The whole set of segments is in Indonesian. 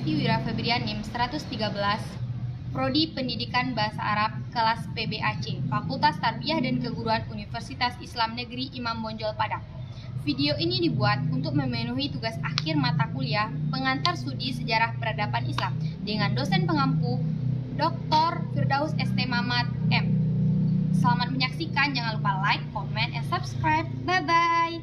Siti Wira Febrian NIM 113, Prodi Pendidikan Bahasa Arab, kelas PBAC, Fakultas Tarbiyah dan Keguruan Universitas Islam Negeri Imam Bonjol Padang. Video ini dibuat untuk memenuhi tugas akhir mata kuliah pengantar studi sejarah peradaban Islam dengan dosen pengampu Dr. Firdaus ST Mamat M. Selamat menyaksikan, jangan lupa like, comment, and subscribe. Bye-bye!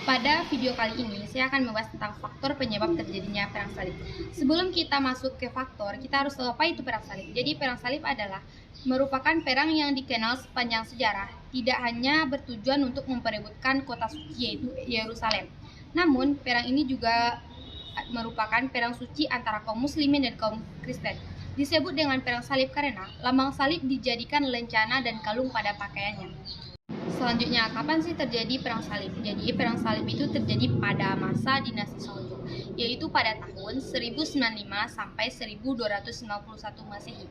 Pada video kali ini, saya akan membahas tentang faktor penyebab terjadinya perang salib. Sebelum kita masuk ke faktor, kita harus tahu apa itu perang salib. Jadi, perang salib adalah merupakan perang yang dikenal sepanjang sejarah, tidak hanya bertujuan untuk memperebutkan kota suci yaitu Yerusalem. Namun, perang ini juga merupakan perang suci antara kaum muslimin dan kaum Kristen. Disebut dengan perang salib karena lambang salib dijadikan lencana dan kalung pada pakaiannya. Selanjutnya, kapan sih terjadi perang salib? Jadi, perang salib itu terjadi pada masa dinasti Seljuk, yaitu pada tahun 1095 sampai 1291 Masehi.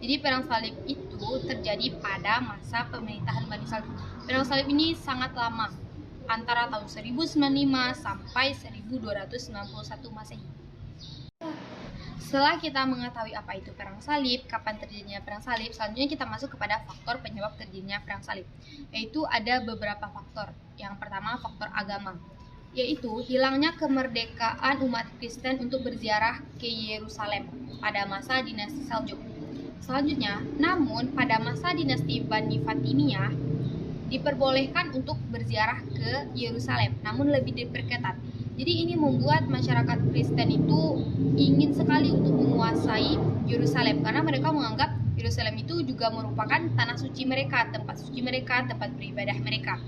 Jadi, perang salib itu terjadi pada masa pemerintahan Bani Seljuk. Perang salib ini sangat lama, antara tahun 1095 sampai 1291 Masehi. Setelah kita mengetahui apa itu perang salib, kapan terjadinya perang salib, selanjutnya kita masuk kepada faktor penyebab terjadinya perang salib. Yaitu ada beberapa faktor. Yang pertama, faktor agama, yaitu hilangnya kemerdekaan umat Kristen untuk berziarah ke Yerusalem pada masa dinasti Seljuk. Selanjutnya, namun pada masa dinasti Bani Fatimiyah diperbolehkan untuk berziarah ke Yerusalem, namun lebih diperketat. Jadi ini membuat masyarakat Kristen itu ingin sekali untuk menguasai Yerusalem karena mereka menganggap Yerusalem itu juga merupakan tanah suci mereka, tempat suci mereka, tempat beribadah mereka.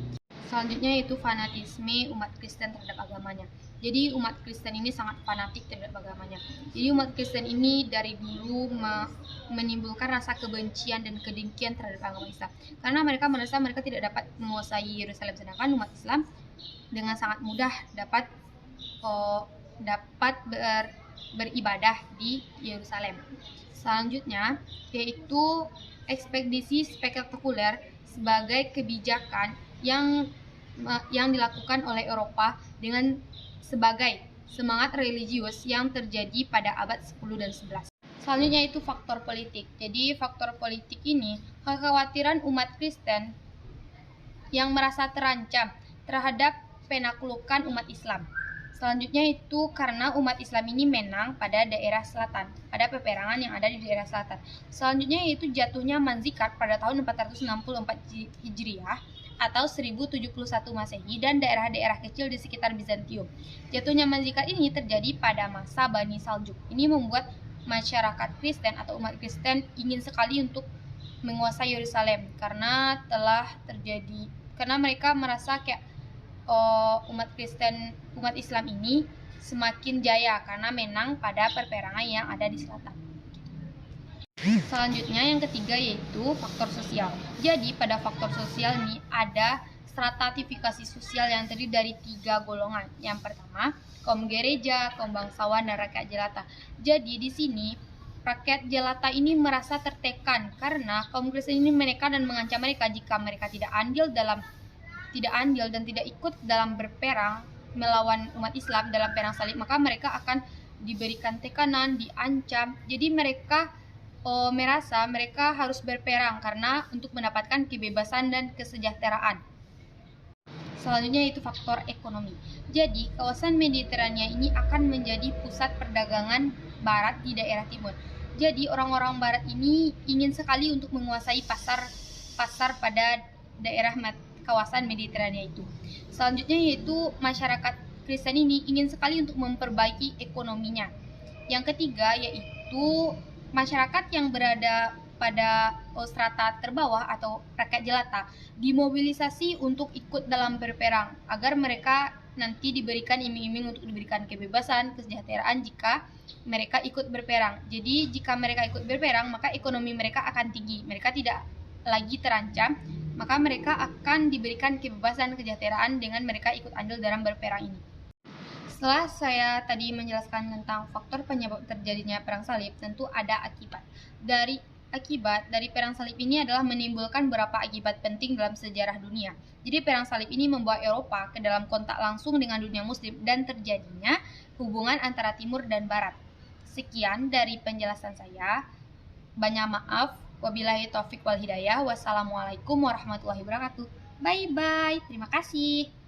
Selanjutnya yaitu fanatisme umat Kristen terhadap agamanya. Jadi umat Kristen ini sangat fanatik terhadap agamanya. Jadi umat Kristen ini dari dulu menimbulkan rasa kebencian dan kedengkian terhadap agama Islam. Karena mereka merasa mereka tidak dapat menguasai Yerusalem, sedangkan umat Islam dengan sangat mudah dapat beribadah di Yerusalem. Selanjutnya yaitu ekspedisi spektakuler sebagai kebijakan yang dilakukan oleh Eropa dengan sebagai semangat religius yang terjadi pada abad 10 dan 11. Selanjutnya itu faktor politik. Jadi faktor politik ini kekhawatiran umat Kristen yang merasa terancam terhadap penaklukan umat Islam. Selanjutnya itu karena umat Islam ini menang pada daerah selatan, pada peperangan yang ada di daerah selatan. Selanjutnya yaitu jatuhnya Manzikert pada tahun 464 Hijriah atau 1071 Masehi dan daerah-daerah kecil di sekitar Bizantium. Jatuhnya Manzikert ini terjadi pada masa Bani Seljuk. Ini membuat masyarakat Kristen atau umat Kristen ingin sekali untuk menguasai Yerusalem karena mereka merasa kayak umat Islam ini semakin jaya karena menang pada perperangan yang ada di selatan. Selanjutnya yang ketiga yaitu faktor sosial. Jadi pada faktor sosial ini ada stratifikasi sosial yang terdiri dari 3 golongan. Yang pertama, kaum gereja, kaum bangsawan, dan rakyat jelata. Jadi di sini rakyat jelata ini merasa tertekan karena kaum Kristen ini menekan dan mengancam mereka jika mereka tidak andil dan tidak ikut dalam berperang melawan umat Islam dalam perang salib, maka mereka akan diberikan tekanan, diancam. Jadi mereka merasa mereka harus berperang karena untuk mendapatkan kebebasan dan kesejahteraan. Selanjutnya itu faktor ekonomi. Jadi kawasan Mediterania ini akan menjadi pusat perdagangan barat di daerah timur. Jadi orang-orang barat ini ingin sekali untuk menguasai pasar pada daerah kawasan Mediterania itu. Selanjutnya yaitu masyarakat Kristen ini ingin sekali untuk memperbaiki ekonominya. Yang ketiga yaitu masyarakat yang berada pada strata terbawah atau rakyat jelata dimobilisasi untuk ikut dalam berperang agar mereka nanti diberikan iming-iming untuk diberikan kebebasan, kesejahteraan jika mereka ikut berperang. Jadi jika mereka ikut berperang maka ekonomi mereka akan tinggi, mereka tidak lagi terancam, maka mereka akan diberikan kebebasan kesejahteraan dengan mereka ikut andil dalam berperang ini. Setelah saya tadi menjelaskan tentang faktor penyebab terjadinya perang salib, tentu ada akibat. Akibat dari perang salib ini adalah menimbulkan beberapa akibat penting dalam sejarah dunia. Jadi perang salib ini membawa Eropa ke dalam kontak langsung dengan dunia muslim dan terjadinya hubungan antara timur dan barat. Sekian dari penjelasan saya. Banyak maaf. Wabillahi taufik wal hidayah. Wassalamualaikum warahmatullahi wabarakatuh. Bye bye. Terima kasih.